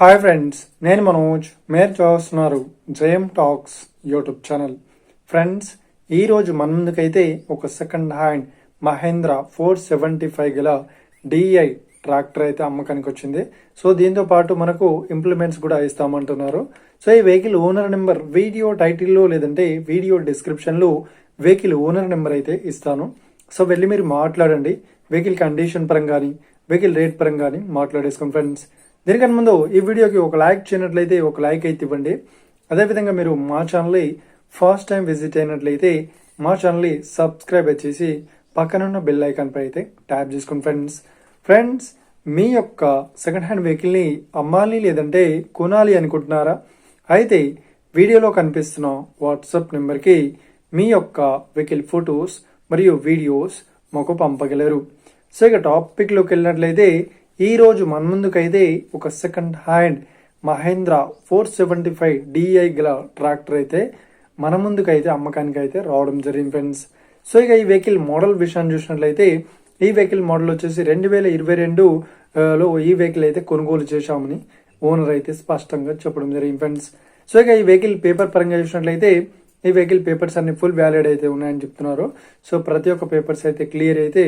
Hi friends, నేను మనోజ్. మీరు చూస్తున్నారు జయం టాక్స్ యూట్యూబ్ ఛానల్. ఫ్రెండ్స్, ఈరోజు మన ముందుకైతే ఒక సెకండ్ హ్యాండ్ మహేంద్ర 475 గల డిఐ ట్రాక్టర్ అయితే అమ్మకానికి వచ్చింది. సో దీంతో పాటు మనకు ఇంప్లిమెంట్స్ కూడా ఇస్తామంటున్నారు. సో ఈ వెహికల్ ఓనర్ నెంబర్ వీడియో టైటిల్లో లేదంటే వీడియో డిస్క్రిప్షన్లో వెహికల్ ఓనర్ నెంబర్ అయితే ఇస్తాను. సో వెళ్ళి మీరు మాట్లాడండి. వెహికల్ కండిషన్ పరంగా కానీ వెహికల్ రేట్ పరంగా కానీ మాట్లాడేసుకోండి ఫ్రెండ్స్. దీనికన్నా ముందు ఈ వీడియోకి ఒక లైక్ చేయనట్లయితే ఒక లైక్ అయితే ఇవ్వండి. అదేవిధంగా మీరు మా ఛానల్ని ఫస్ట్ టైం విజిట్ అయినట్లయితే మా ఛానల్ని సబ్స్క్రైబ్ చేసి పక్కనున్న బెల్ ఐకాన్ పై అయితే ట్యాప్ చేసుకోండి ఫ్రెండ్స్. మీ యొక్క సెకండ్ హ్యాండ్ వెహికల్ని అమ్మాలి లేదంటే కొనాలి అనుకుంటున్నారా? అయితే వీడియోలో కనిపిస్తున్న వాట్సాప్ నెంబర్కి మీ యొక్క వెహికల్ ఫొటోస్ మరియు వీడియోస్ మాకు పంపగలరు. సో ఇక టాపిక్లోకి వెళ్ళినట్లయితే ఈ రోజు మన ముందుకైతే ఒక సెకండ్ హ్యాండ్ మహేంద్ర 475 డిఐ గల ట్రాక్టర్ అయితే మన ముందుకైతే అమ్మకానికి అయితే రావడం జరిగింది ఫ్రెండ్స్. సో ఇక ఈ వెహికల్ మోడల్ విషయాన్ని చూసినట్లయితే ఈ వెహికల్ మోడల్ వచ్చేసి 2022లో ఈ వెహికల్ అయితే కొనుగోలు చేశామని ఓనర్ అయితే స్పష్టంగా చెప్పడం జరిగింది ఫ్రెండ్స్. సో ఇక ఈ వెహికల్ పేపర్ పరంగా చూసినట్లయితే ఈ వెహికల్ పేపర్స్ అన్ని ఫుల్ వ్యాలిడ్ అయితే ఉన్నాయని చెప్తున్నారు. సో ప్రతి ఒక్క పేపర్స్ అయితే క్లియర్ అయితే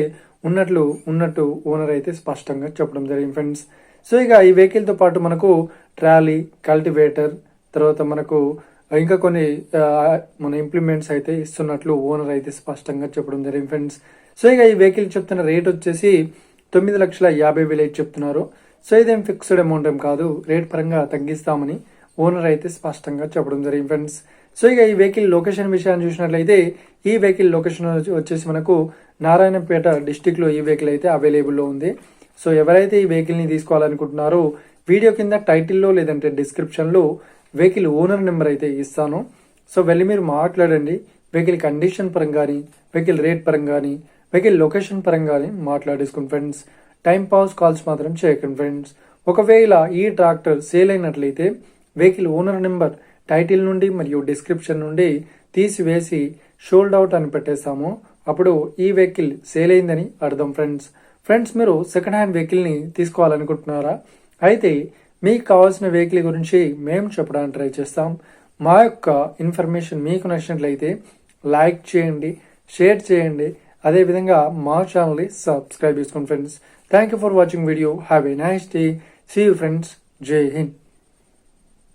ఉన్నట్టు ఓనర్ అయితే స్పష్టంగా చెప్పడం జరిగింది ఫ్రెండ్స్. సో ఇక ఈ వెహికల్తో పాటు మనకు ట్రాలీ, కల్టివేటర్, తర్వాత మనకు ఇంకా కొన్ని మన ఇంప్లిమెంట్స్ అయితే ఇస్తున్నట్లు ఓనర్ అయితే స్పష్టంగా చెప్పడం జరిగింది ఫ్రెండ్స్. సో ఇక ఈ వెహికల్ చెప్తున్న రేట్ వచ్చేసి 9,50,000 చెప్తున్నారు. సో ఇదేం ఫిక్స్డ్ అమౌంట్ ఏం కాదు, రేట్ పరంగా తగ్గిస్తామని ఓనర్ అయితే స్పష్టంగా చెప్పడం జరిగింది ఫ్రెండ్స్. సో ఇక ఈ వెహికల్ లొకేషన్ విషయాన్ని చూసినట్లయితే ఈ వెహికల్ లొకేషన్ వచ్చేసి మనకు నారాయణపేట డిస్టిక్ లో ఈ వెహికల్ అయితే అవైలబుల్లో ఉంది. సో ఎవరైతే ఈ వెహికల్ ని తీసుకోవాలనుకుంటున్నారో వీడియో కింద టైటిల్లో లేదంటే డిస్క్రిప్షన్ లో వెహికల్ ఓనర్ నెంబర్ అయితే ఇస్తాను. సో వెళ్ళి మీరు మాట్లాడండి. వెహికల్ కండిషన్ పరంగా కానీ వెహికల్ రేట్ పరంగా కానీ వెహికల్ లొకేషన్ పరంగా కానీ మాట్లాడేసుకోండి ఫ్రెండ్స్. టైం పాస్ కాల్స్ మాత్రం చేయకండి ఫ్రెండ్స్. ఒకవేళ ఈ ట్రాక్టర్ సేల్ అయినట్లయితే వెహికల్ ఓనర్ నెంబర్ టైటిల్ నుండి మరియు డిస్క్రిప్షన్ నుండి తీసివేసి షోల్డ్ అవుట్ అని పెట్టేస్తాము. అప్పుడు ఈ వెహికల్ సేల్ అయిందని అర్థం ఫ్రెండ్స్. మీరు సెకండ్ హ్యాండ్ వెహికల్ ని తీసుకోవాలనుకుంటున్నారా? అయితే మీకు కావాల్సిన వెహికల్ గురించి మేము చెప్పడానికి ట్రై చేస్తాం. మా యొక్క ఇన్ఫర్మేషన్ మీకు నచ్చినట్లయితే లైక్ చేయండి, షేర్ చేయండి, అదేవిధంగా మా ఛానల్ని సబ్స్క్రైబ్ చేసుకోండి friends. Thank you for watching video. Have a nice day. See you friends. Jai Hind.